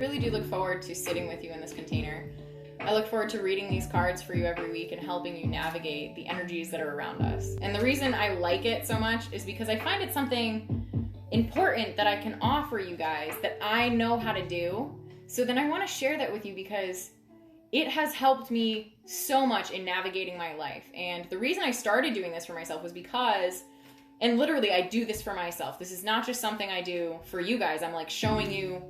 I really do look forward to sitting with you in this container. I look forward to reading these cards for you every week and helping you navigate the energies that are around us. And the reason I like it so much is because I find it something important that I can offer you guys that I know how to do. So then I want to share that with you because it has helped me so much in navigating my life. And the reason I started doing this for myself was because, and literally I do this for myself. This is not just something I do for you guys. I'm like showing you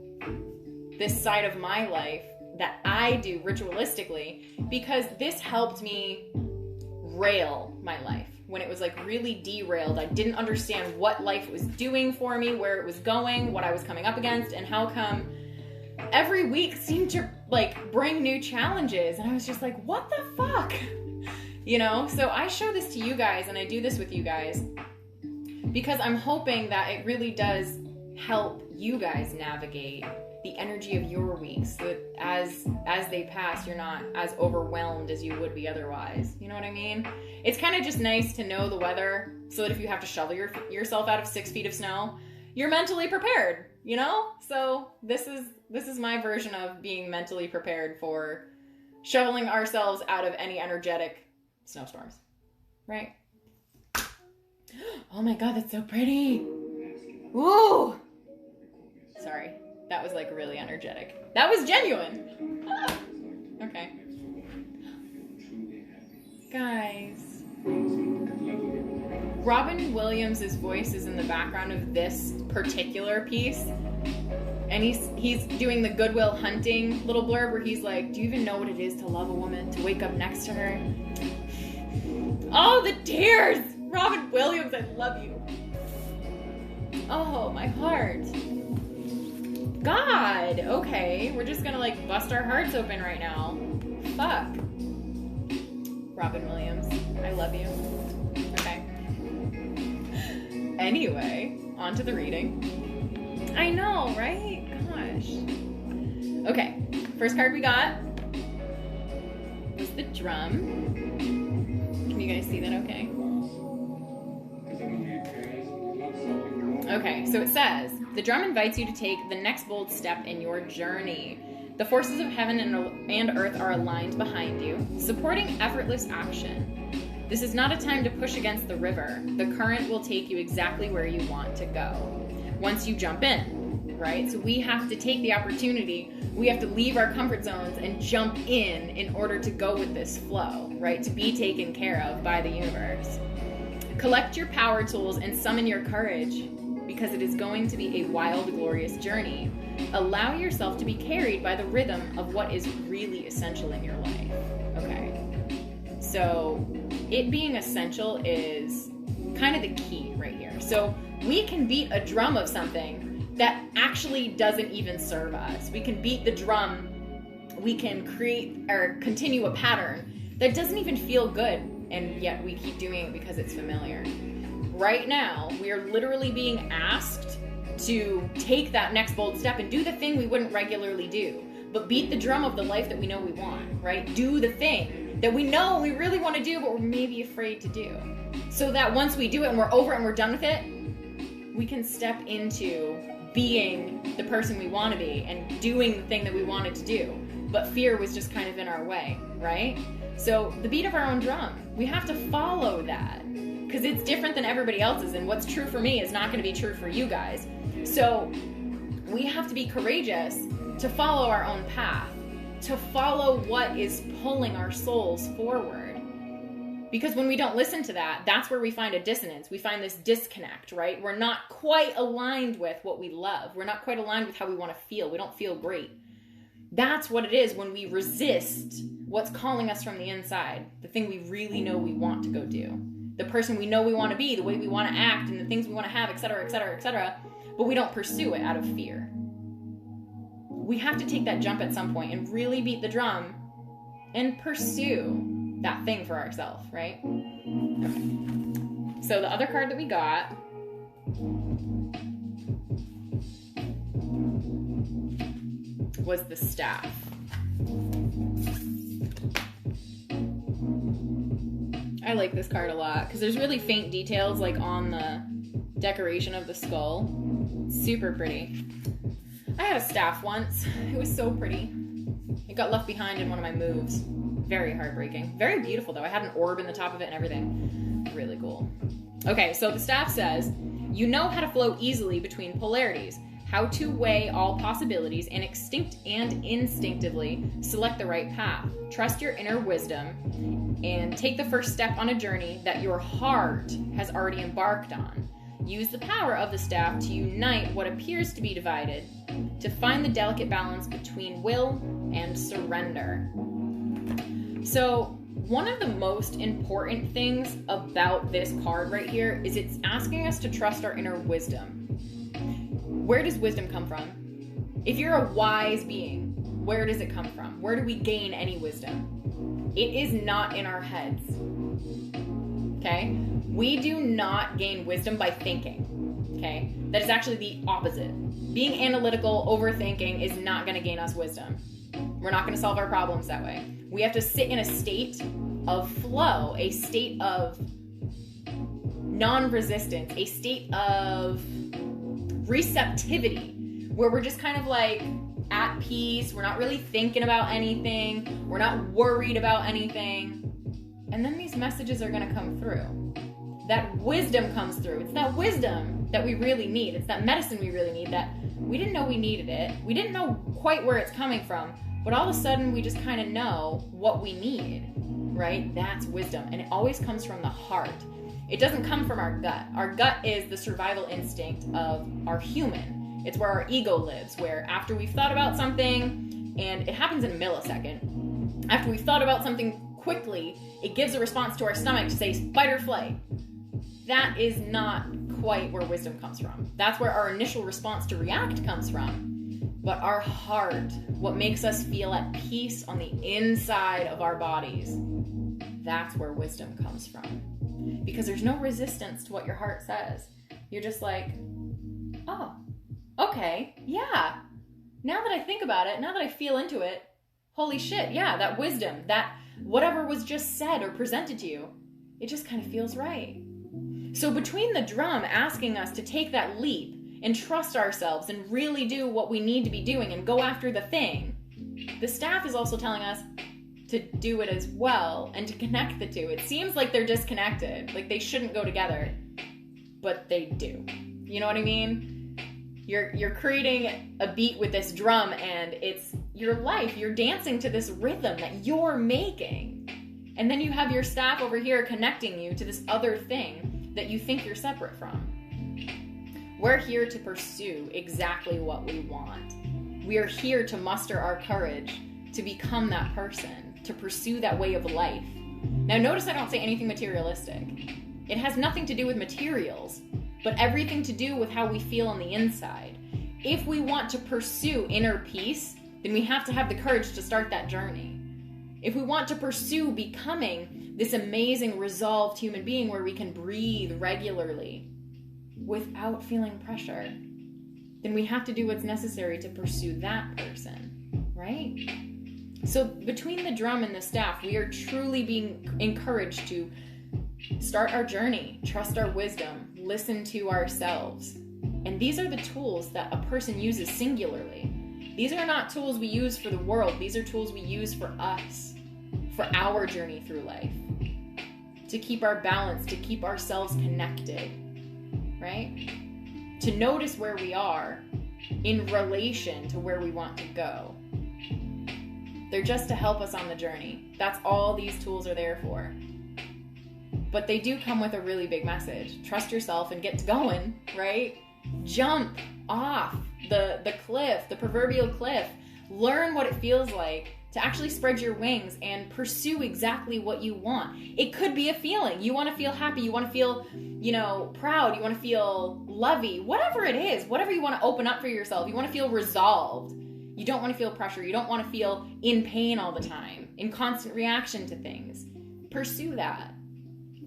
this side of my life that I do ritualistically because this helped me rail my life. When it was like really derailed, I didn't understand what life was doing for me, where it was going, what I was coming up against, and how come every week seemed to like bring new challenges. And I was just like, what the fuck? You know? So I show this to you guys and I do this with you guys because I'm hoping that it really does help you guys navigate the energy of your weeks so that as they pass, you're not as overwhelmed as you would be otherwise. You know what I mean? It's kind of just nice to know the weather so that if you have to shovel yourself out of 6 feet of snow, you're mentally prepared, you know? So this is my version of being mentally prepared for shoveling ourselves out of any energetic snowstorms, right? Oh my God, that's so pretty. Woo! Sorry. That was like really energetic. That was genuine. Okay. Guys. Robin Williams' voice is in the background of this particular piece. And he's doing the Goodwill Hunting little blurb where he's like, do you even know what it is to love a woman, to wake up next to her? Oh, the tears! Robin Williams, I love you. Oh, my heart. God, okay. We're just gonna like bust our hearts open right now. Fuck. Robin Williams, I love you. Okay. Anyway, on to the reading. I know, right? Gosh. Okay, first card we got was the drum. Can you guys see that okay? Okay, so it says, the drum invites you to take the next bold step in your journey. The forces of heaven and earth are aligned behind you, supporting effortless action. This is not a time to push against the river. The current will take you exactly where you want to go. Once you jump in, right? So we have to take the opportunity. We have to leave our comfort zones and jump in order to go with this flow, right? To be taken care of by the universe. Collect your power tools and summon your courage, because it is going to be a wild, glorious journey. Allow yourself to be carried by the rhythm of what is really essential in your life. Okay. So it being essential is kind of the key right here. So we can beat a drum of something that actually doesn't even serve us. We can beat the drum. We can create or continue a pattern that doesn't even feel good, and yet we keep doing it because it's familiar. Right now, we are literally being asked to take that next bold step and do the thing we wouldn't regularly do, but beat the drum of the life that we know we want, right? Do the thing that we know we really want to do, but we're maybe afraid to do. So that once we do it and we're over it and we're done with it, we can step into being the person we want to be and doing the thing that we wanted to do. But fear was just kind of in our way, right? So the beat of our own drum, we have to follow that. Because it's different than everybody else's, and what's true for me is not going to be true for you guys. So we have to be courageous to follow our own path, to follow what is pulling our souls forward. Because when we don't listen to that, that's where we find a dissonance. We find this disconnect, right? We're not quite aligned with what we love. We're not quite aligned with how we want to feel. We don't feel great. That's what it is when we resist what's calling us from the inside, the thing we really know we want to go do. The person we know we want to be, the way we want to act, and the things we want to have, etc., etc., etc., but we don't pursue it out of fear. We have to take that jump at some point and really beat the drum and pursue that thing for ourselves, right? Okay. So the other card that we got was the staff. I like this card a lot because there's really faint details like on the decoration of the skull. Super pretty. I had a staff once. It was so pretty. It got left behind in one of my moves. Very heartbreaking. Very beautiful, though. I had an orb in the top of it and everything. Really cool. Okay, so the staff says, you know how to flow easily between polarities, how to weigh all possibilities, and instinctively select the right path. Trust your inner wisdom and take the first step on a journey that your heart has already embarked on. Use the power of the staff to unite what appears to be divided, to find the delicate balance between will and surrender. So, one of the most important things about this card right here is it's asking us to trust our inner wisdom. Where does wisdom come from? If you're a wise being, where does it come from? Where do we gain any wisdom? It is not in our heads. Okay? We do not gain wisdom by thinking. Okay? That is actually the opposite. Being analytical, overthinking is not going to gain us wisdom. We're not going to solve our problems that way. We have to sit in a state of flow, a state of non-resistance, a state of receptivity, where we're just kind of like at peace. We're not really thinking about anything. We're not worried about anything. And then these messages are going to come through. That wisdom comes through. It's that wisdom that we really need. It's that medicine we really need that we didn't know we needed it. We didn't know quite where it's coming from. But all of a sudden, we just kind of know what we need, right? That's wisdom. And it always comes from the heart. It doesn't come from our gut. Our gut is the survival instinct of our human. It's where our ego lives, where after we've thought about something, and it happens in a millisecond, after we've thought about something quickly, it gives a response to our stomach to say, fight or flight. That is not quite where wisdom comes from. That's where our initial response to react comes from. But our heart, what makes us feel at peace on the inside of our bodies, that's where wisdom comes from. Because there's no resistance to what your heart says. You're just like, oh, okay, yeah. Now that I think about it, now that I feel into it, holy shit, yeah, that wisdom, that whatever was just said or presented to you, it just kind of feels right. So between the drum asking us to take that leap and trust ourselves and really do what we need to be doing and go after the thing, the staff is also telling us to do it as well and to connect the two. It seems like they're disconnected, like they shouldn't go together, but they do. You know what I mean? You're creating a beat with this drum and it's your life. You're dancing to this rhythm that you're making. And then you have your staff over here connecting you to this other thing that you think you're separate from. We're here to pursue exactly what we want. We are here to muster our courage to become that person, to pursue that way of life. Now notice I don't say anything materialistic. It has nothing to do with materials, but everything to do with how we feel on the inside. If we want to pursue inner peace, then we have to have the courage to start that journey. If we want to pursue becoming this amazing, resolved human being where we can breathe regularly, without feeling pressure, then we have to do what's necessary to pursue that person, right? So between the drum and the staff, we are truly being encouraged to start our journey, trust our wisdom, listen to ourselves. And these are the tools that a person uses singularly. These are not tools we use for the world. These are tools we use for us, for our journey through life, to keep our balance, to keep ourselves connected. Right? To notice where we are in relation to where we want to go. They're just to help us on the journey. That's all these tools are there for. But they do come with a really big message. Trust yourself and get going, right? Jump off the cliff, the proverbial cliff. Learn what it feels like to actually spread your wings and pursue exactly what you want. It could be a feeling. You want to feel happy. You want to feel, proud. You want to feel lovey. Whatever it is, whatever you want to open up for yourself. You want to feel resolved. You don't want to feel pressure. You don't want to feel in pain all the time, in constant reaction to things. Pursue that.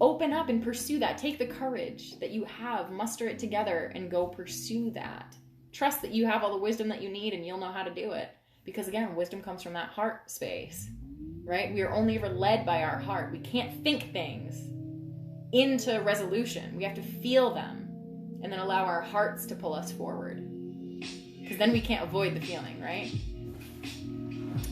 Open up and pursue that. Take the courage that you have, muster it together, and go pursue that. Trust that you have all the wisdom that you need and you'll know how to do it. Because again, wisdom comes from that heart space, right? We are only ever led by our heart. We can't think things into resolution. We have to feel them and then allow our hearts to pull us forward. because then we can't avoid the feeling, right?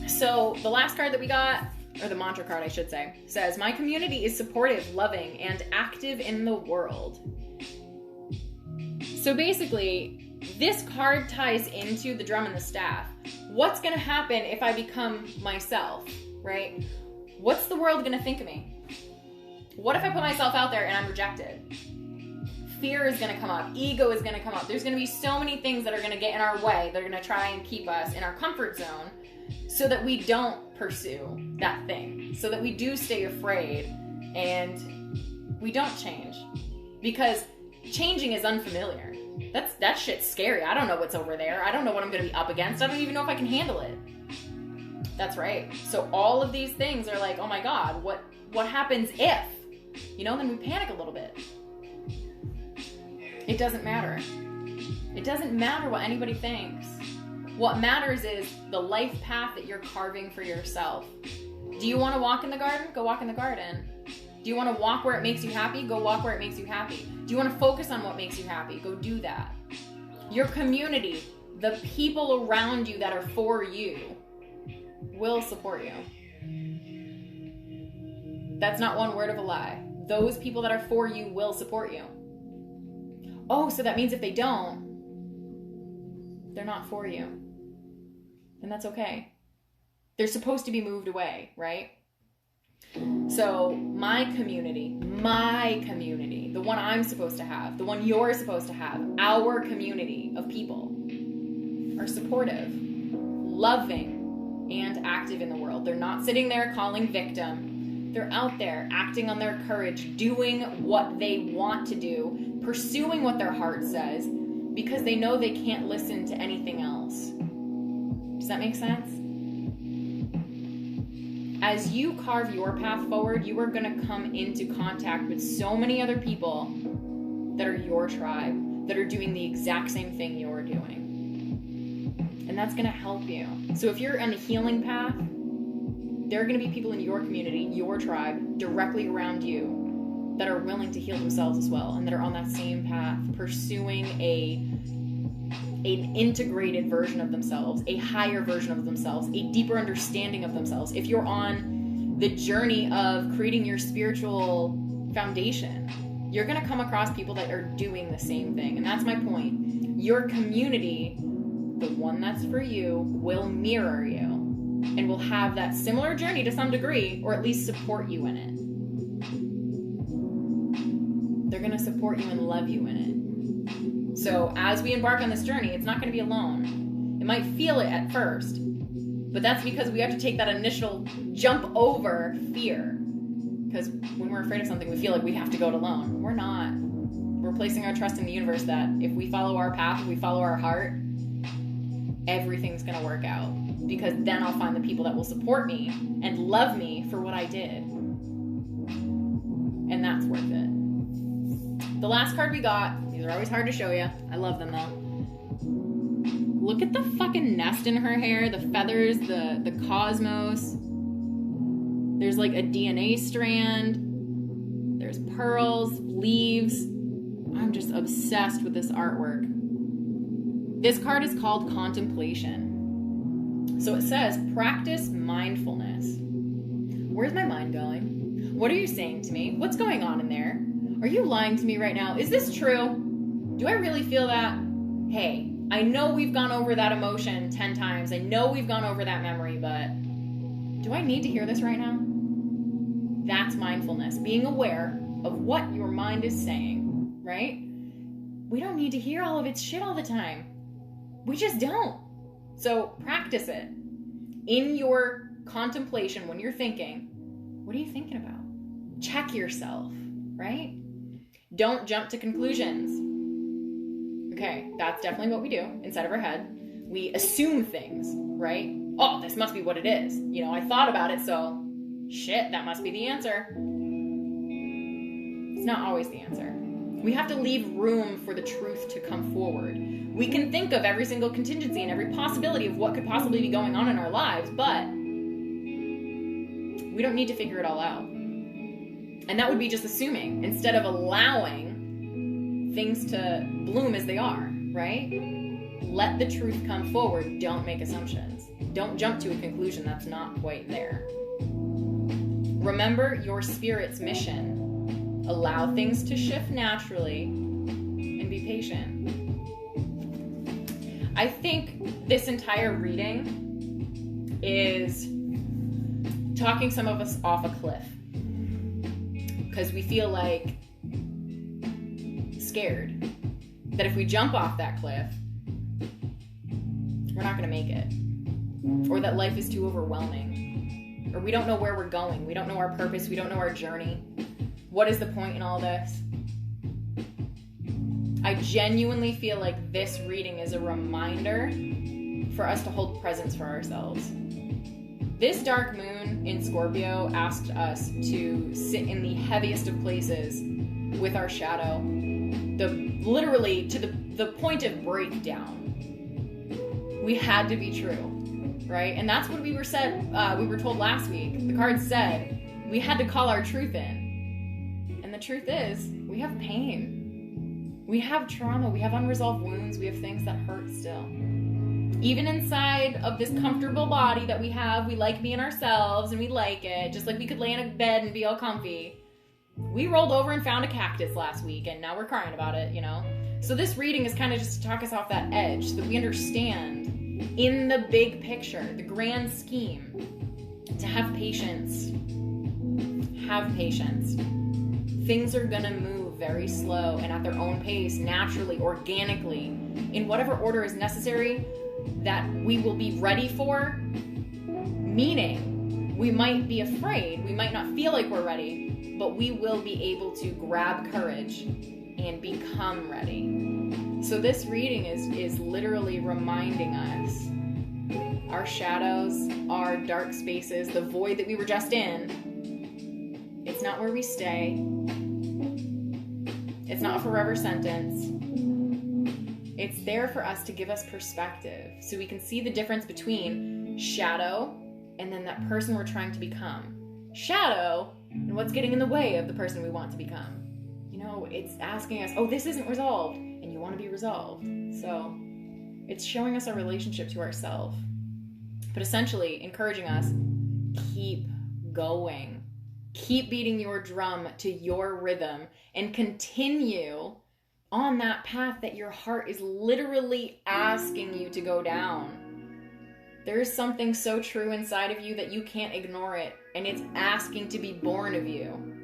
So the last card that we got, or the mantra card I should say, says, my community is supportive, loving, and active in the world. So basically, this card ties into the drum and the staff. What's going to happen if I become myself, right? What's the world going to think of me? What if I put myself out there and I'm rejected? Fear is going to come up. Ego is going to come up. There's going to be so many things that are going to get in our way. They're going to try and keep us in our comfort zone so that we don't pursue that thing. So that we do stay afraid and we don't change. Because changing is unfamiliar. That shit's scary. I don't know what's over there. I don't know what I'm going to be up against. I don't even know if I can handle it. That's right. So all of these things are like, oh my God, what happens if? You know, then we panic a little bit. It doesn't matter. It doesn't matter what anybody thinks. What matters is the life path that you're carving for yourself. Do you want to walk in the garden? Go walk in the garden. Do you want to walk where it makes you happy? Go walk where it makes you happy. Do you want to focus on what makes you happy? Go do that. Your community, the people around you that are for you, will support you. That's not one word of a lie. Those people that are for you will support you. Oh, so that means if they don't, they're not for you. And that's okay. They're supposed to be moved away, right? So my community, the one I'm supposed to have, the one you're supposed to have, our community of people are supportive, loving, and active in the world. They're not sitting there calling victim. They're out there acting on their courage, doing what they want to do, pursuing what their heart says, because they know they can't listen to anything else. Does that make sense? As you carve your path forward, you are going to come into contact with so many other people that are your tribe, that are doing the exact same thing you're doing. And that's going to help you. So if you're on a healing path, there are going to be people in your community, your tribe, directly around you that are willing to heal themselves as well, and that are on that same path, pursuing an integrated version of themselves, a higher version of themselves, a deeper understanding of themselves. If you're on the journey of creating your spiritual foundation, you're going to come across people that are doing the same thing. And that's my point. Your community, the one that's for you, will mirror you and will have that similar journey to some degree, or at least support you in it. They're going to support you and love you in it. So as we embark on this journey, it's not going to be alone. It might feel it at first, but that's because we have to take that initial jump over fear. Because when we're afraid of something, we feel like we have to go it alone. We're not. We're placing our trust in the universe that if we follow our path, if we follow our heart, everything's going to work out. Because then I'll find the people that will support me and love me for what I did. And that's worth it. The last card we got, these are always hard to show you. I love them though. Look at the fucking nest in her hair, the feathers, the cosmos. There's like a DNA strand. There's pearls, leaves. I'm just obsessed with this artwork. This card is called Contemplation. So it says, practice mindfulness. Where's my mind going? What are you saying to me? What's going on in there? Are you lying to me right now? Is this true? Do I really feel that? Hey, I know we've gone over that emotion 10 times. I know we've gone over that memory, but do I need to hear this right now? That's mindfulness. Being aware of what your mind is saying, right? We don't need to hear all of its shit all the time. We just don't. So practice it. In your contemplation, when you're thinking, what are you thinking about? Check yourself, right? Don't jump to conclusions. Okay, that's definitely what we do inside of our head. We assume things, right? Oh, this must be what it is. You know, I thought about it, so shit, that must be the answer. It's not always the answer. We have to leave room for the truth to come forward. We can think of every single contingency and every possibility of what could possibly be going on in our lives, but we don't need to figure it all out. And that would be just assuming, instead of allowing things to bloom as they are, right? Let the truth come forward. Don't make assumptions. Don't jump to a conclusion that's not quite there. Remember your spirit's mission. Allow things to shift naturally and be patient. I think this entire reading is talking some of us off a cliff because we feel like scared that if we jump off that cliff, we're not going to make it, or that life is too overwhelming, or we don't know where we're going, we don't know our purpose, we don't know our journey. What is the point in all this? I genuinely feel like this reading is a reminder for us to hold presence for ourselves. This dark moon in Scorpio asked us to sit in the heaviest of places with our shadow, literally to the point of breakdown. We had to be true, right? And that's what we were told last week. The cards said we had to call our truth in. And the truth is, we have pain. We have trauma. We have unresolved wounds. We have things that hurt still. Even inside of this comfortable body that we have, we like being ourselves and we like it. Just like we could lay in a bed and be all comfy. We rolled over and found a cactus last week and now we're crying about it, you know? So this reading is kind of just to talk us off that edge so that we understand in the big picture, the grand scheme, to have patience. Have patience. Things are gonna move very slow and at their own pace, naturally, organically, in whatever order is necessary that we will be ready for. Meaning, we might be afraid, we might not feel like we're ready, but we will be able to grab courage and become ready. So this reading is literally reminding us our shadows, our dark spaces, the void that we were just in, it's not where we stay. It's not a forever sentence. It's there for us to give us perspective so we can see the difference between shadow and then that person we're trying to become. Shadow and what's getting in the way of the person we want to become. You know, it's asking us, oh, this isn't resolved, and you want to be resolved. So it's showing us our relationship to ourselves. But essentially encouraging us, keep going. Keep beating your drum to your rhythm and continue on that path that your heart is literally asking you to go down. There is something so true inside of you that you can't ignore it, and it's asking to be born of you.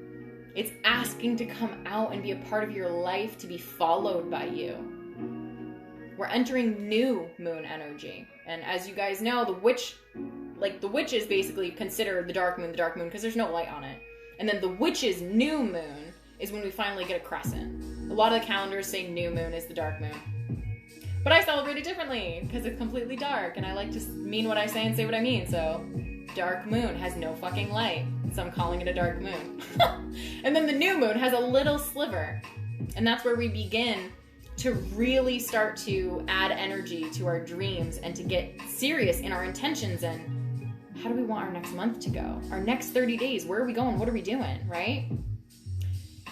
It's asking to come out and be a part of your life, to be followed by you. We're entering new moon energy. And as you guys know, the witches basically consider the dark moon because there's no light on it. And then the witch's new moon is when we finally get a crescent. A lot of the calendars say new moon is the dark moon. But I celebrate it differently because it's completely dark and I like to mean what I say and say what I mean. So dark moon has no fucking light. So I'm calling it a dark moon. And then the new moon has a little sliver. And that's where we begin to really start to add energy to our dreams and to get serious in our intentions and how do we want our next month to go? Our next 30 days, where are we going? What are we doing, right?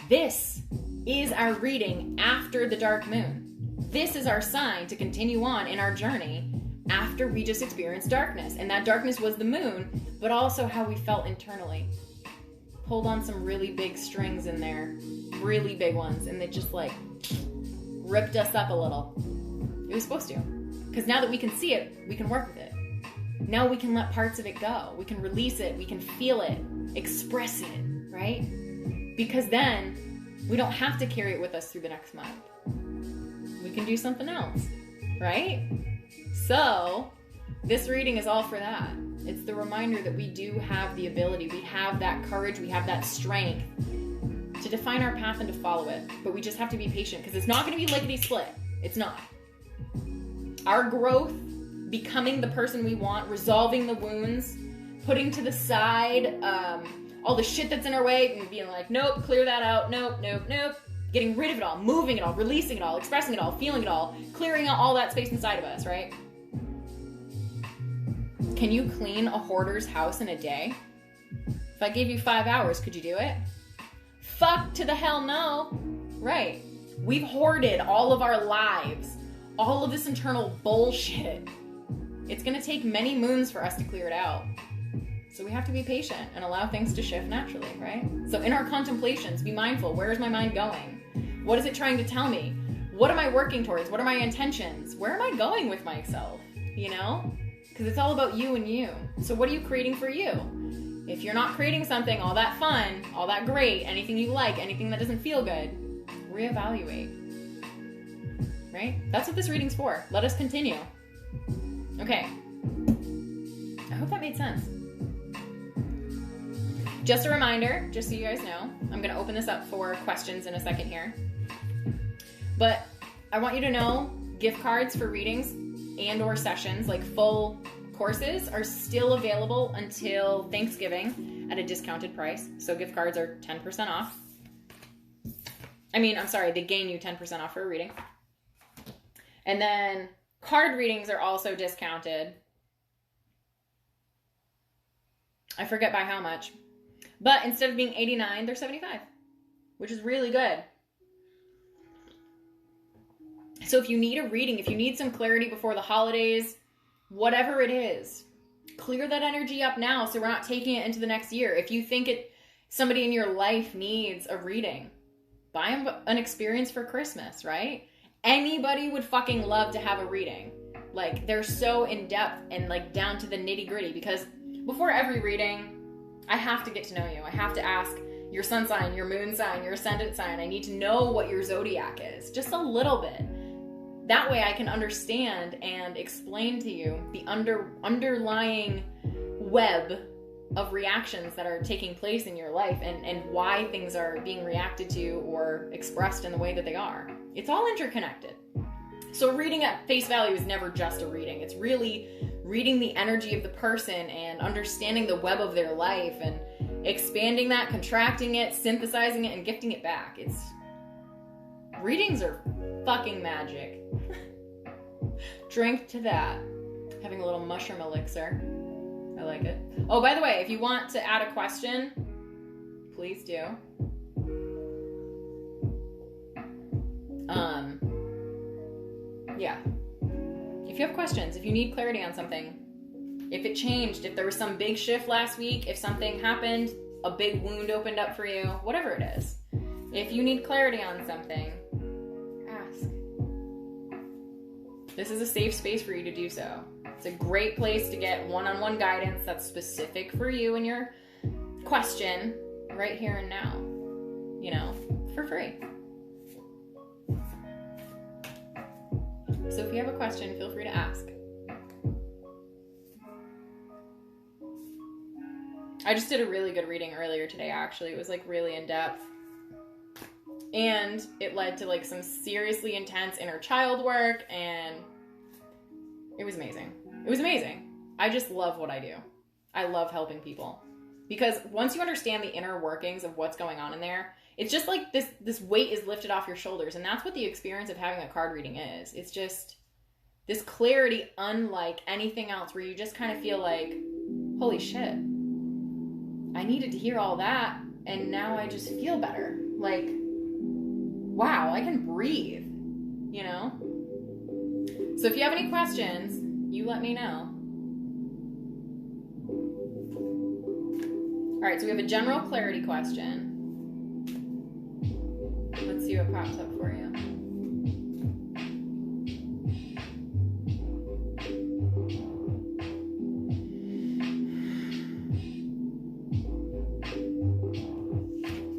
This is our reading after the dark moon. This is our sign to continue on in our journey after we just experienced darkness. And that darkness was the moon, but also how we felt internally. Pulled on some really big strings in there, really big ones, and they just like ripped us up a little. It was supposed to. Because now that we can see it, we can work with it. Now we can let parts of it go. We can release it. We can feel it. Express it, right? Because then we don't have to carry it with us through the next month. We can do something else, right? So this reading is all for that. It's the reminder that we do have the ability. We have that courage. We have that strength to define our path and to follow it. But we just have to be patient because it's not going to be lickety-split. It's not. Our growth, becoming the person we want, resolving the wounds, putting to the side all the shit that's in our way and being like, nope, clear that out, nope, nope, nope. Getting rid of it all, moving it all, releasing it all, expressing it all, feeling it all, clearing out all that space inside of us, right? Can you clean a hoarder's house in a day? If I gave you 5 hours, could you do it? Fuck to the hell no. Right. We've hoarded all of our lives, all of this internal bullshit. It's going to take many moons for us to clear it out. So we have to be patient and allow things to shift naturally, right? So in our contemplations, be mindful. Where is my mind going? What is it trying to tell me? What am I working towards? What are my intentions? Where am I going with myself? You know? Because it's all about you and you. So what are you creating for you? If you're not creating something all that fun, all that great, anything you like, anything that doesn't feel good, reevaluate. Right? That's what this reading's for. Let us continue. Okay. I hope that made sense. Just a reminder, just so you guys know, I'm going to open this up for questions in a second here. But I want you to know gift cards for readings and or sessions, like full courses, are still available until Thanksgiving at a discounted price. So gift cards are 10% off. They gain you 10% off for a reading. And then card readings are also discounted. I forget by how much. But instead of being $89, they're $75, which is really good. So if you need a reading, if you need some clarity before the holidays, whatever it is, clear that energy up now so we're not taking it into the next year. If you think somebody in your life needs a reading, buy them an experience for Christmas, right? Anybody would fucking love to have a reading. Like, they're so in-depth and like down to the nitty-gritty, because before every reading, I have to get to know you. I have to ask your sun sign, your moon sign, your ascendant sign. I need to know what your zodiac is, just a little bit. That way I can understand and explain to you the underlying web of reactions that are taking place in your life and why things are being reacted to or expressed in the way that they are. It's all interconnected. So reading at face value is never just a reading. It's really reading the energy of the person and understanding the web of their life and expanding that, contracting it, synthesizing it, and gifting it back. Readings are fucking magic. Drink to that. Having a little mushroom elixir. I like it. Oh, by the way, if you want to add a question, please do. Yeah. If you have questions, if you need clarity on something, if it changed, if there was some big shift last week, if something happened, a big wound opened up for you, whatever it is. If you need clarity on something, ask. This is a safe space for you to do so. It's a great place to get one-on-one guidance that's specific for you and your question right here and now, for free. So if you have a question, feel free to ask. I just did a really good reading earlier today, actually. It was like really in depth. And it led to like some seriously intense inner child work, and it was amazing. It was amazing. I just love what I do. I love helping people. Because once you understand the inner workings of what's going on in there, it's just like this weight is lifted off your shoulders. And that's what the experience of having a card reading is. It's just this clarity unlike anything else, where you just kind of feel like, holy shit, I needed to hear all that, and now I just feel better. Like, wow, I can breathe, So if you have any questions, you let me know. All right, so we have a general clarity question. Let's see what pops up for you.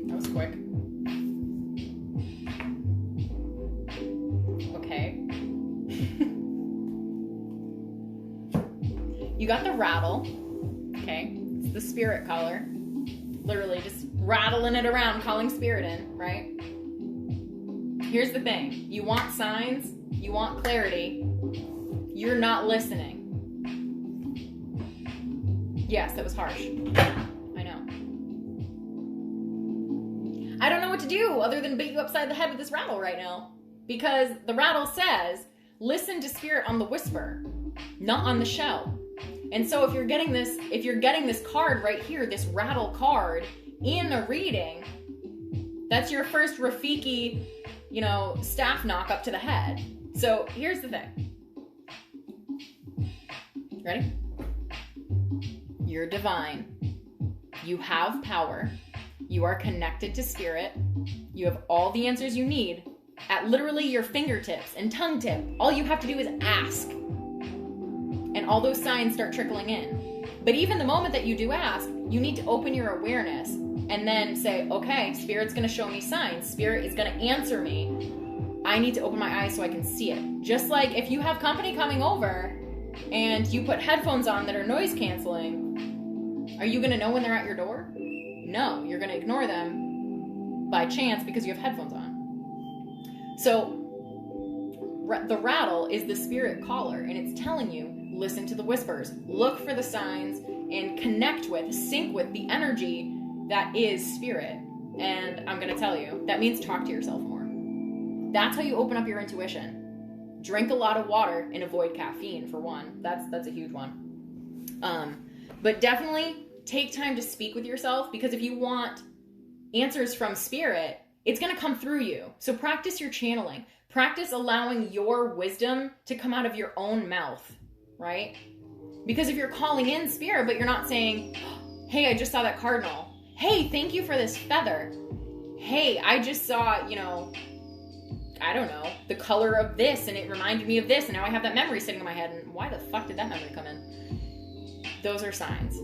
That was quick. Okay. You got the rattle. Okay. It's the spirit caller. Literally just rattling it around, calling spirit in, right? Here's the thing. You want signs. You want clarity. You're not listening. Yes, that was harsh. I know. I don't know what to do other than beat you upside the head with this rattle right now. Because the rattle says, listen to spirit on the whisper, not on the shell. And so if you're getting this card right here, this rattle card in a reading, that's your first Rafiki, staff knock up to the head. So here's the thing. Ready? You're divine. You have power. You are connected to spirit. You have all the answers you need at literally your fingertips and tongue tip. All you have to do is ask. And all those signs start trickling in. But even the moment that you do ask, you need to open your awareness and then say, okay, Spirit's going to show me signs. Spirit is going to answer me. I need to open my eyes so I can see it. Just like if you have company coming over and you put headphones on that are noise canceling, are you going to know when they're at your door? No, you're going to ignore them by chance because you have headphones on. So the rattle is the spirit caller, and it's telling you, listen to the whispers, look for the signs, and connect with, sync with the energy that is spirit. And I'm going to tell you, that means talk to yourself more. That's how you open up your intuition. Drink a lot of water and avoid caffeine, for one. That's a huge one. But definitely take time to speak with yourself, because if you want answers from spirit, it's going to come through you. So practice your channeling. Practice allowing your wisdom to come out of your own mouth, right? Because if you're calling in spirit, but you're not saying, hey, I just saw that cardinal. Hey, thank you for this feather. Hey, I just saw, I don't know, the color of this, and it reminded me of this, and now I have that memory sitting in my head, and why the fuck did that memory come in? Those are signs.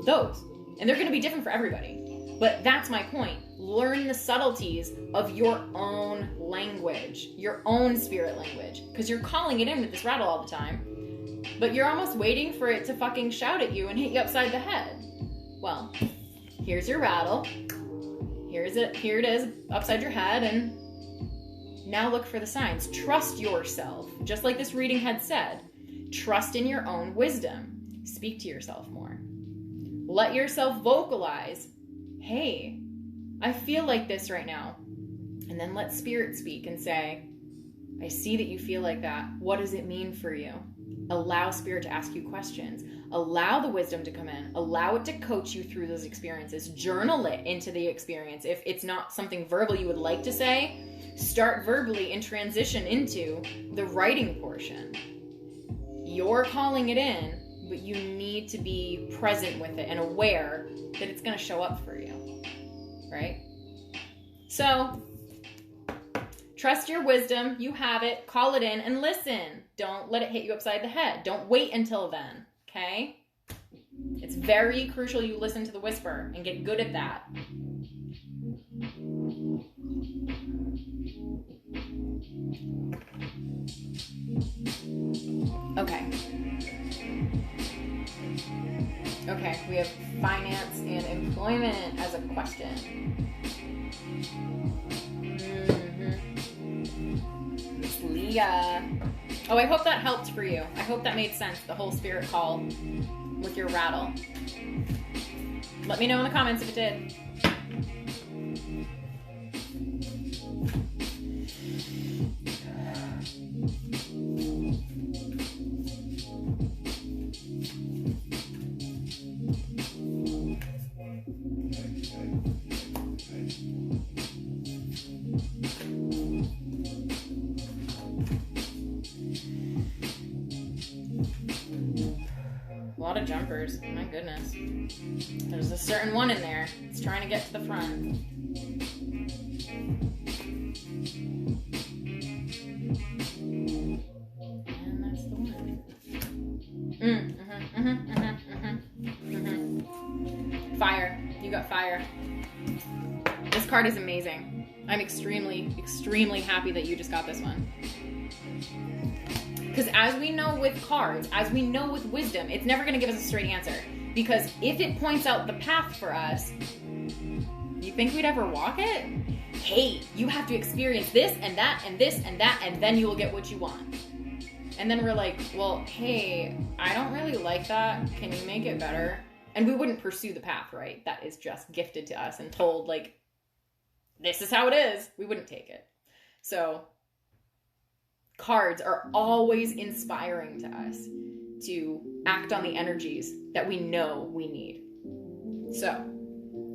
Those. And they're going to be different for everybody. But that's my point. Learn the subtleties of your own language, your own spirit language, because you're calling it in with this rattle all the time, but you're almost waiting for it to fucking shout at you and hit you upside the head. Well, here's your rattle. Here it is, upside your head, and now look for the signs. Trust yourself. Just like this reading had said, trust in your own wisdom. Speak to yourself more. Let yourself vocalize, hey, I feel like this right now. And then let spirit speak and say, I see that you feel like that. What does it mean for you? Allow spirit to ask you questions. Allow the wisdom to come in. Allow it to coach you through those experiences. Journal it into the experience. If it's not something verbal you would like to say, start verbally and transition into the writing portion. You're calling it in, but you need to be present with it and aware that it's going to show up for you, right? So, trust your wisdom. You have it. Call it in and listen. Don't let it hit you upside the head. Don't wait until then, okay? It's very crucial you listen to the whisper and get good at that. Okay, we have finance and employment as a question. It's Leah. Oh, I hope that helped for you. I hope that made sense, the whole spirit call with your rattle. Let me know in the comments if it did. A lot of jumpers, my goodness. There's a certain one in there. It's trying to get to the front. And that's the one. Fire. You got fire. This card is amazing. I'm extremely, extremely happy that you just got this one. Because as we know with cards, as we know with wisdom, it's never going to give us a straight answer. Because if it points out the path for us, you think we'd ever walk it? Hey, you have to experience this and that and this and that, and then you will get what you want. And then we're like, well, hey, I don't really like that. Can you make it better? And we wouldn't pursue the path, right? That is just gifted to us and told, like, this is how it is. We wouldn't take it. So cards are always inspiring to us to act on the energies that we know we need. So,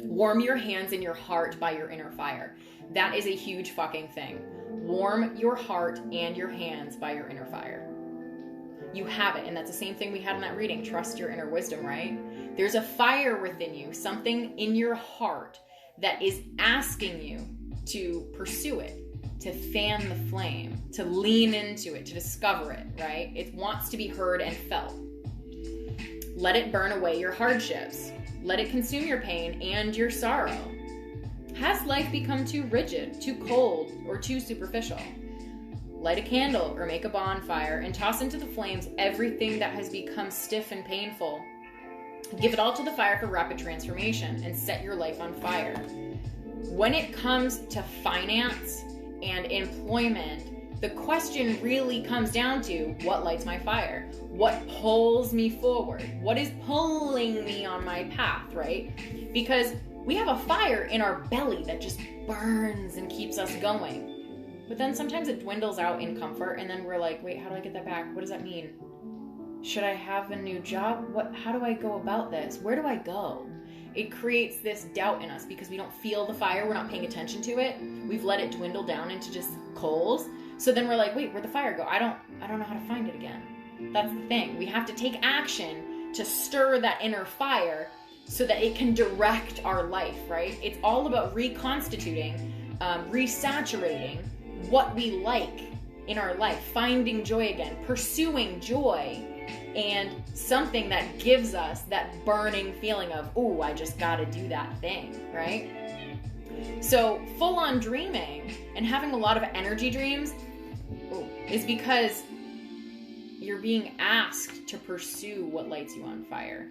warm your hands and your heart by your inner fire. That is a huge fucking thing. Warm your heart and your hands by your inner fire. You have it, and that's the same thing we had in that reading. Trust your inner wisdom, right? There's a fire within you, something in your heart that is asking you to pursue it, to fan the flame, to lean into it, to discover it, right? It wants to be heard and felt. Let it burn away your hardships. Let it consume your pain and your sorrow. Has life become too rigid, too cold, or too superficial? Light a candle or make a bonfire and toss into the flames everything that has become stiff and painful. Give it all to the fire for rapid transformation and set your life on fire. When it comes to finance and employment, the question really comes down to what lights my fire? What pulls me forward? What is pulling me on my path, right? Because we have a fire in our belly that just burns and keeps us going. But then sometimes it dwindles out in comfort, and then we're like, wait, how do I get that back? What does that mean? Should I have a new job? How do I go about this? Where do I go? It creates this doubt in us because we don't feel the fire. We're not paying attention to it. We've let it dwindle down into just coals. So then we're like, wait, where'd the fire go? I don't know how to find it again. That's the thing. We have to take action to stir that inner fire so that it can direct our life, right? It's all about reconstituting, resaturating what we like in our life, finding joy again, pursuing joy, and something that gives us that burning feeling of, ooh, I just gotta do that thing, right? So full-on dreaming and having a lot of energy dreams is because you're being asked to pursue what lights you on fire.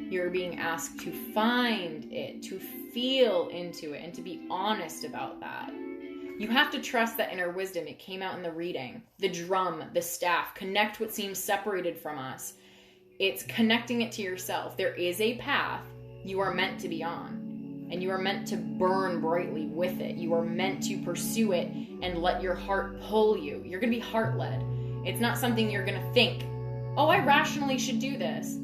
You're being asked to find it, to feel into it, and to be honest about that. You have to trust that inner wisdom. It came out in the reading. The drum, the staff, connect what seems separated from us. It's connecting it to yourself. There is a path you are meant to be on, and you are meant to burn brightly with it. You are meant to pursue it and let your heart pull you. You're going to be heart-led. It's not something you're going to think, oh, I rationally should do this.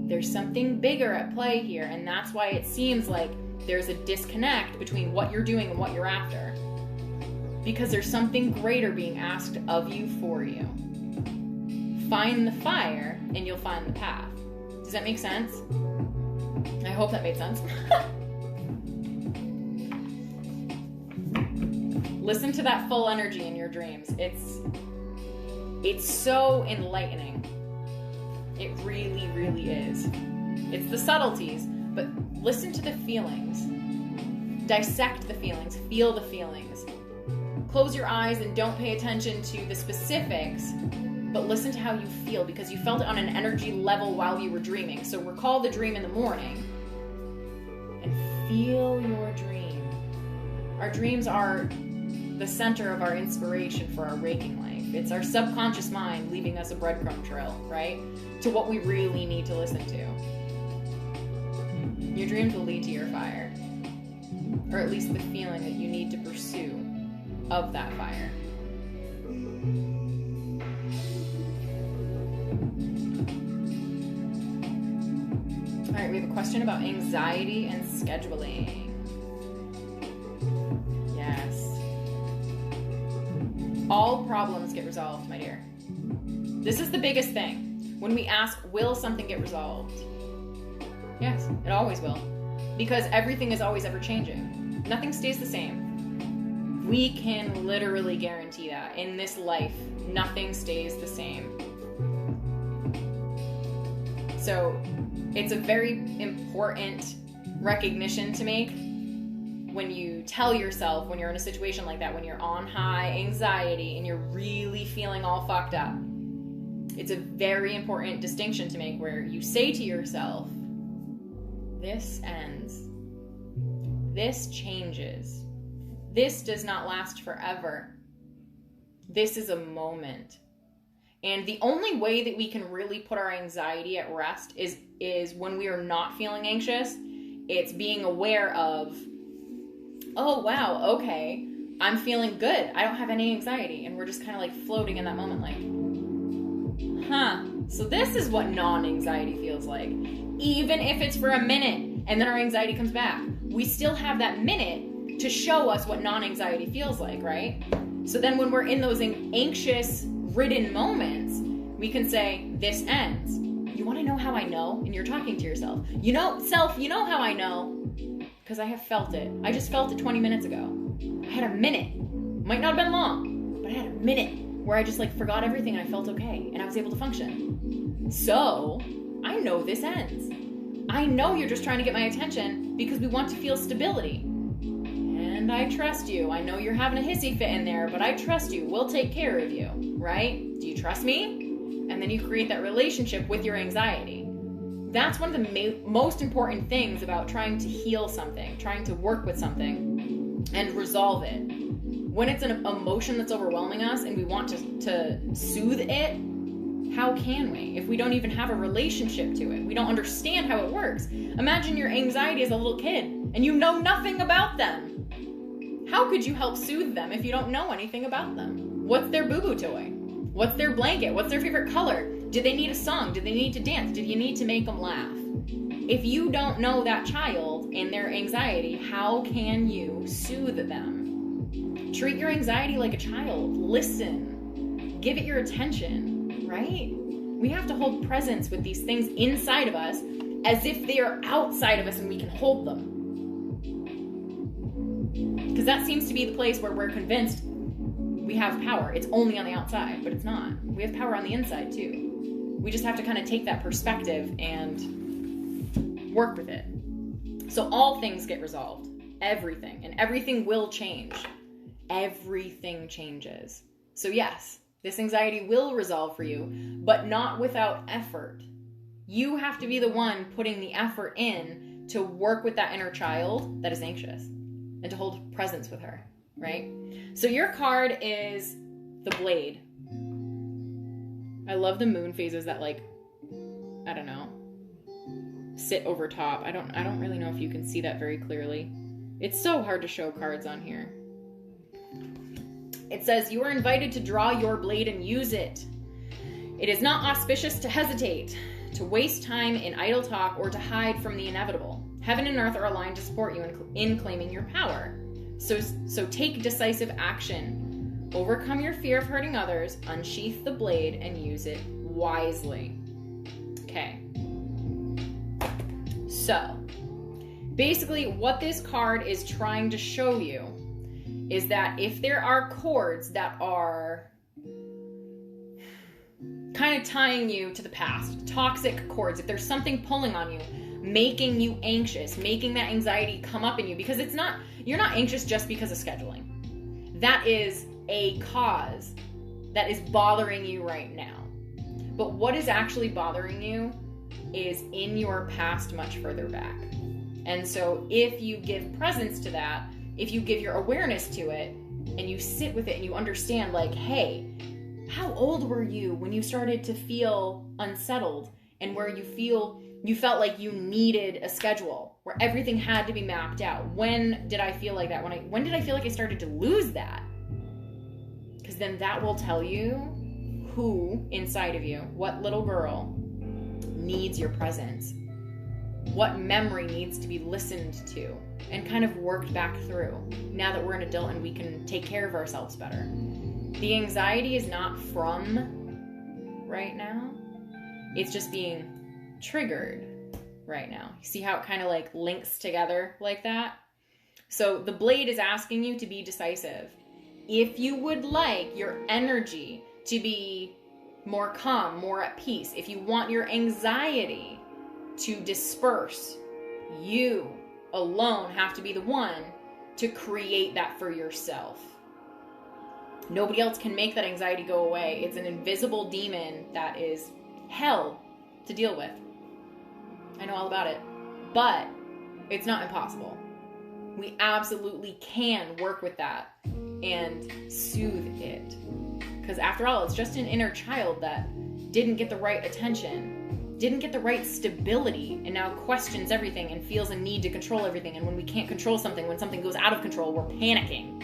There's something bigger at play here, and that's why it seems like there's a disconnect between what you're doing and what you're after. Because there's something greater being asked of you for you. Find the fire and you'll find the path. Does that make sense? I hope that made sense. Listen to that full energy in your dreams. It's so enlightening. It really, really is. It's the subtleties, but listen to the feelings. Dissect the feelings. Feel the feelings. Close your eyes and don't pay attention to the specifics, but listen to how you feel because you felt it on an energy level while you were dreaming. So recall the dream in the morning and feel your dream. Our dreams are the center of our inspiration for our waking life. It's our subconscious mind leaving us a breadcrumb trail, right? To what we really need to listen to. Your dreams will lead to your fire, or at least the feeling that you need to pursue of that fire. All right, we have a question about anxiety and scheduling. Yes. All problems get resolved, my dear. This is the biggest thing. When we ask, will something get resolved? Yes, it always will. Because everything is always ever changing. Nothing stays the same. We can literally guarantee that. In this life, nothing stays the same. So, it's a very important recognition to make when you tell yourself, when you're in a situation like that, when you're on high anxiety and you're really feeling all fucked up. It's a very important distinction to make where you say to yourself, this ends. This changes. This does not last forever. This is a moment. And the only way that we can really put our anxiety at rest is when we are not feeling anxious. It's being aware of, oh, wow, okay, I'm feeling good. I don't have any anxiety. And we're just kind of like floating in that moment like, so this is what non-anxiety feels like. Even if it's for a minute and then our anxiety comes back, we still have that minute to show us what non-anxiety feels like, right? So then when we're in those anxious-ridden moments, we can say, this ends. You want to know how I know? And you're talking to yourself. You know how I know? Because I have felt it. I just felt it 20 minutes ago. I had a minute. Might not have been long, but I had a minute where I just like forgot everything and I felt okay and I was able to function. So I know this ends. I know you're just trying to get my attention because we want to feel stability. And I trust you. I know you're having a hissy fit in there, but I trust you. We'll take care of you, right? Do you trust me? And then you create that relationship with your anxiety. That's one of the most important things about trying to heal something, trying to work with something and resolve it. When it's an emotion that's overwhelming us and we want to soothe it, how can we? If we don't even have a relationship to it, we don't understand how it works. Imagine your anxiety as a little kid and you know nothing about them. How could you help soothe them if you don't know anything about them? What's their boo-boo toy? What's their blanket? What's their favorite color? Do they need a song? Do they need to dance? Do you need to make them laugh? If you don't know that child and their anxiety, how can you soothe them? Treat your anxiety like a child. Listen. Give it your attention, right? We have to hold presence with these things inside of us as if they are outside of us and we can hold them. Because that seems to be the place where we're convinced we have power. It's only on the outside, but it's not. We have power on the inside too. We just have to kind of take that perspective and work with it. So all things get resolved. Everything. And everything will change. Everything changes. So yes, this anxiety will resolve for you, but not without effort. You have to be the one putting the effort in to work with that inner child that is anxious and to hold presence with her, right? So your card is the Blade. I love the moon phases that like, I don't know, sit over top. I don't really know if you can see that very clearly. It's so hard to show cards on here. It says, you are invited to draw your blade and use it. It is not auspicious to hesitate, to waste time in idle talk, or to hide from the inevitable. Heaven and earth are aligned to support you in claiming your power. So take decisive action. Overcome your fear of hurting others, unsheath the blade, and use it wisely. Okay. So, basically what this card is trying to show you is that if there are cords that are kind of tying you to the past, toxic cords, if there's something pulling on you, making you anxious, making that anxiety come up in you, because you're not anxious just because of scheduling. That is a cause that is bothering you right now. But what is actually bothering you is in your past much further back. And so if you give presence to that, if you give your awareness to it, and you sit with it and you understand like, hey, how old were you when you started to feel unsettled and where you felt like you needed a schedule, where everything had to be mapped out? When did I feel like that? When did I feel like I started to lose that? Because then that will tell you who inside of you, what little girl needs your presence, what memory needs to be listened to and kind of worked back through now that we're an adult and we can take care of ourselves better. The anxiety is not from right now. It's just being triggered right now. You see how it kind of like links together like that? So the blade is asking you to be decisive. If you would like your energy to be more calm, more at peace, if you want your anxiety to disperse, you alone have to be the one to create that for yourself. Nobody else can make that anxiety go away. It's an invisible demon that is hell to deal with. I know all about it, but it's not impossible. We absolutely can work with that and soothe it. Because after all, it's just an inner child that didn't get the right attention, didn't get the right stability, and now questions everything and feels a need to control everything. And when we can't control something, when something goes out of control, we're panicking.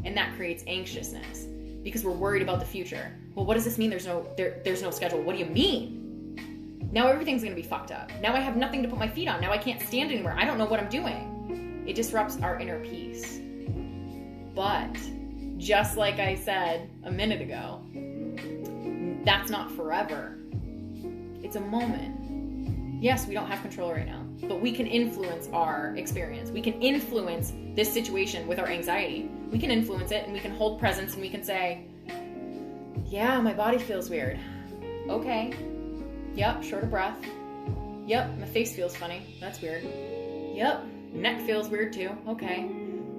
And that creates anxiousness because we're worried about the future. Well, what does this mean? There's no schedule. What do you mean? Now everything's going to be fucked up. Now I have nothing to put my feet on. Now I can't stand anywhere. I don't know what I'm doing. It disrupts our inner peace. But just like I said a minute ago, that's not forever. It's a moment. Yes, we don't have control right now, but we can influence our experience. We can influence this situation with our anxiety. We can influence it, and we can hold presence, and we can say, yeah, my body feels weird. Okay. Yep, short of breath. Yep, my face feels funny. That's weird. Yep, neck feels weird too. Okay.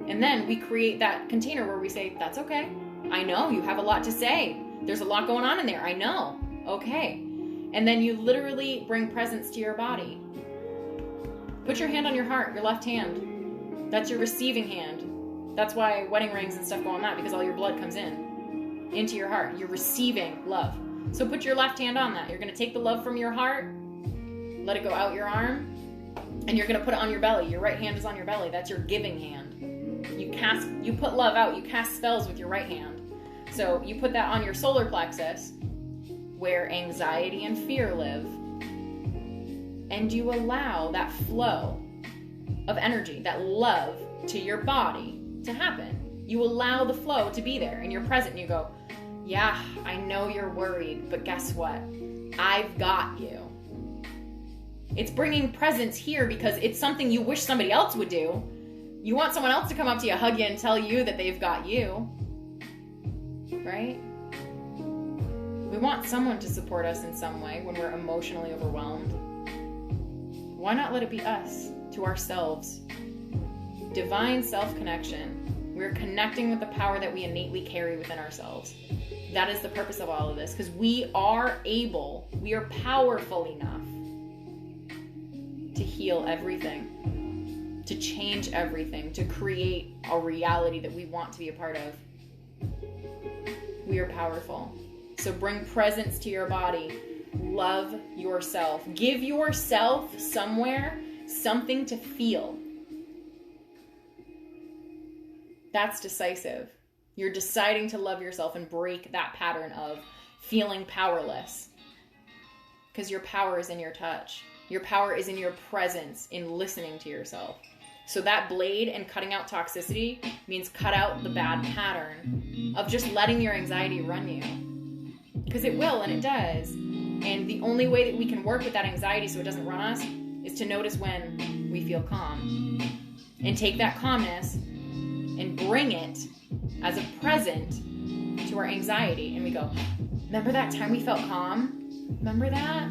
And then we create that container where we say, that's okay. I know you have a lot to say. There's a lot going on in there. I know. Okay. And then you literally bring presence to your body. Put your hand on your heart, your left hand. That's your receiving hand. That's why wedding rings and stuff go on that, because all your blood comes into your heart. You're receiving love. So put your left hand on that. You're going to take the love from your heart, let it go out your arm, and you're going to put it on your belly. Your right hand is on your belly. That's your giving hand. You put love out. You cast spells with your right hand. So you put that on your solar plexus, where anxiety and fear live, and you allow that flow of energy, that love to your body to happen. You allow the flow to be there, and you're present, and you go, yeah, I know you're worried, but guess what? I've got you. It's bringing presence here because it's something you wish somebody else would do. You want someone else to come up to you, hug you, and tell you that they've got you. Right? We want someone to support us in some way when we're emotionally overwhelmed. Why not let it be us, to ourselves? Divine self-connection. We're connecting with the power that we innately carry within ourselves. That is the purpose of all of this, because we are powerful enough to heal everything, to change everything, to create a reality that we want to be a part of. We are powerful. So bring presence to your body. Love yourself. Give yourself somewhere something to feel. That's decisive. You're deciding to love yourself and break that pattern of feeling powerless. Because your power is in your touch. Your power is in your presence, in listening to yourself. So that blade and cutting out toxicity means cut out the bad pattern of just letting your anxiety run you. Because it will, and it does. And the only way that we can work with that anxiety so it doesn't run us is to notice when we feel calm. And take that calmness and bring it as a present to our anxiety. And we go, remember that time we felt calm? Remember that?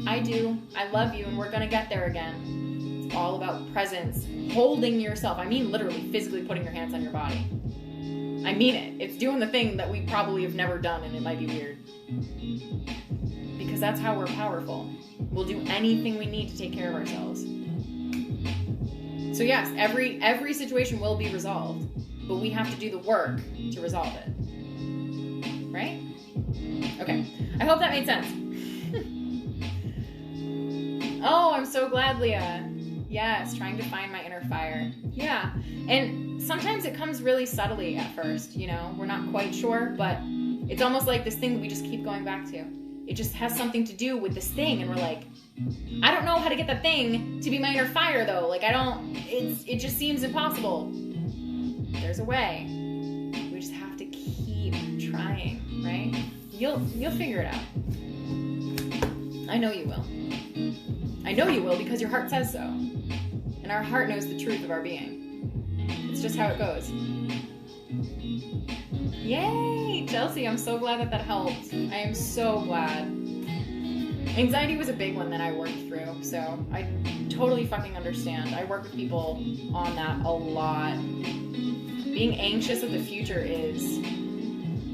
I do. I love you, and we're going to get there again. It's all about presence. Holding yourself. I mean literally physically putting your hands on your body. I mean it. It's doing the thing that we probably have never done, and it might be weird. Because that's how we're powerful. We'll do anything we need to take care of ourselves. So yes, every situation will be resolved, but we have to do the work to resolve it. Right? Okay. I hope that made sense. Oh, I'm so glad, Leah. Yes, trying to find my inner fire. Yeah. And sometimes it comes really subtly at first, we're not quite sure, but it's almost like this thing that we just keep going back to. It just has something to do with this thing, and we're like, I don't know how to get that thing to be my inner fire, though. Like, it just seems impossible. There's a way. We just have to keep trying, right? You'll figure it out. I know you will. I know you will because your heart says so. And our heart knows the truth of our being. It's just how it goes. Yay, Chelsea, I'm so glad that helped. I am so glad. Anxiety was a big one that I worked through, so I totally fucking understand. I work with people on that a lot. Being anxious of the future is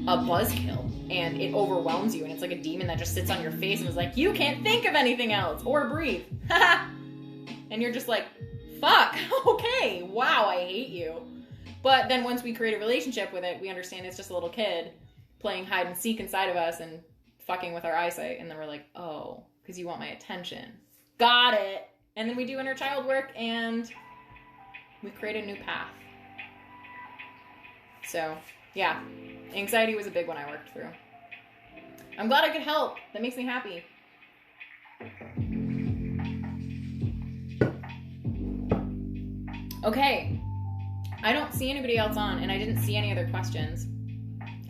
a buzzkill, and it overwhelms you, and it's like a demon that just sits on your face and is like, you can't think of anything else or breathe. And you're just like, fuck, okay, wow, I hate you. But then once we create a relationship with it, we understand it's just a little kid playing hide and seek inside of us and fucking with our eyesight. And then we're like, oh, because you want my attention. Got it. And then we do inner child work and we create a new path. So, yeah, anxiety was a big one I worked through. I'm glad I could help. That makes me happy. Okay. I don't see anybody else on, and I didn't see any other questions.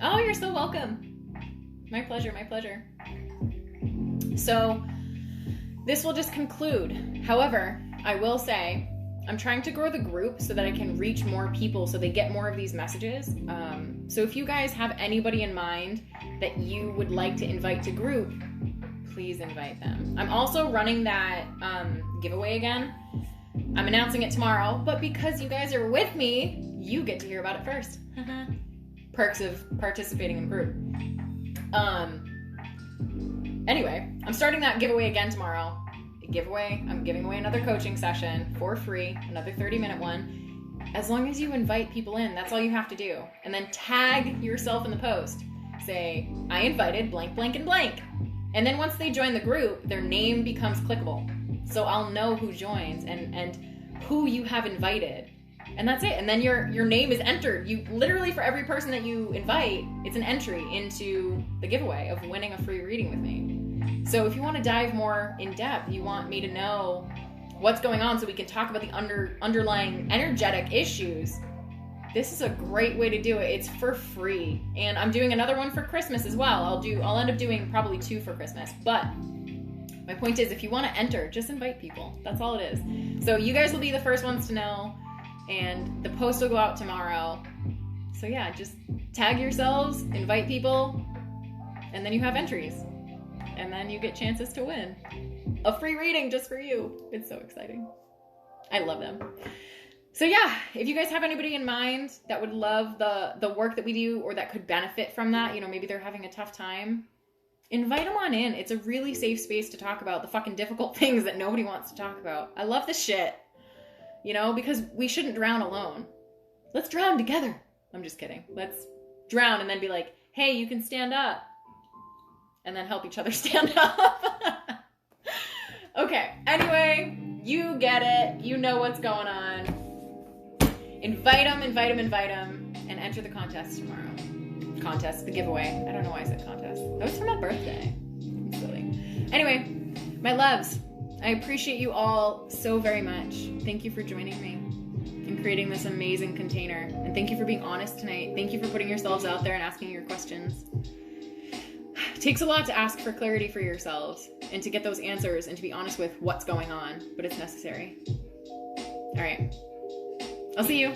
Oh, you're so welcome. My pleasure, my pleasure. So this will just conclude. However, I will say I'm trying to grow the group so that I can reach more people so they get more of these messages. So if you guys have anybody in mind that you would like to invite to group, please invite them. I'm also running that giveaway again. I'm announcing it tomorrow, but because you guys are with me, you get to hear about it first. Perks of participating in the group. Anyway, I'm starting that giveaway again tomorrow. I'm giving away another coaching session for free, another 30-minute one. As long as you invite people in, that's all you have to do. And then tag yourself in the post. Say, I invited blank, blank, and blank. And then once they join the group, their name becomes clickable. So I'll know who joins and who you have invited. And that's it. And then your name is entered. You literally, for every person that you invite, it's an entry into the giveaway of winning a free reading with me. So if you want to dive more in depth, you want me to know what's going on so we can talk about the underlying energetic issues, this is a great way to do it. It's for free. And I'm doing another one for Christmas as well. I'll end up doing probably 2 for Christmas. But my point is, if you want to enter, just invite people. That's all it is. So you guys will be the first ones to know, and the post will go out tomorrow. So yeah, just tag yourselves, invite people, and then you have entries. And then you get chances to win a free reading just for you. It's so exciting. I love them. So yeah, if you guys have anybody in mind that would love the work that we do or that could benefit from that, you know, maybe they're having a tough time, invite them on in. It's a really safe space to talk about the fucking difficult things that nobody wants to talk about. I love this shit, you know, because we shouldn't drown alone. Let's drown together. I'm just kidding. Let's drown and then be like, hey, you can stand up. And then help each other stand up. Okay, anyway, you get it. You know what's going on. Invite them, and enter the contest tomorrow. Contest, the giveaway. I don't know why I said contest. That was for my birthday. I'm silly. Anyway, my loves, I appreciate you all so very much. Thank you for joining me and creating this amazing container. And thank you for being honest tonight. Thank you for putting yourselves out there and asking your questions. It takes a lot to ask for clarity for yourselves and to get those answers and to be honest with what's going on, but it's necessary. All right. I'll see you.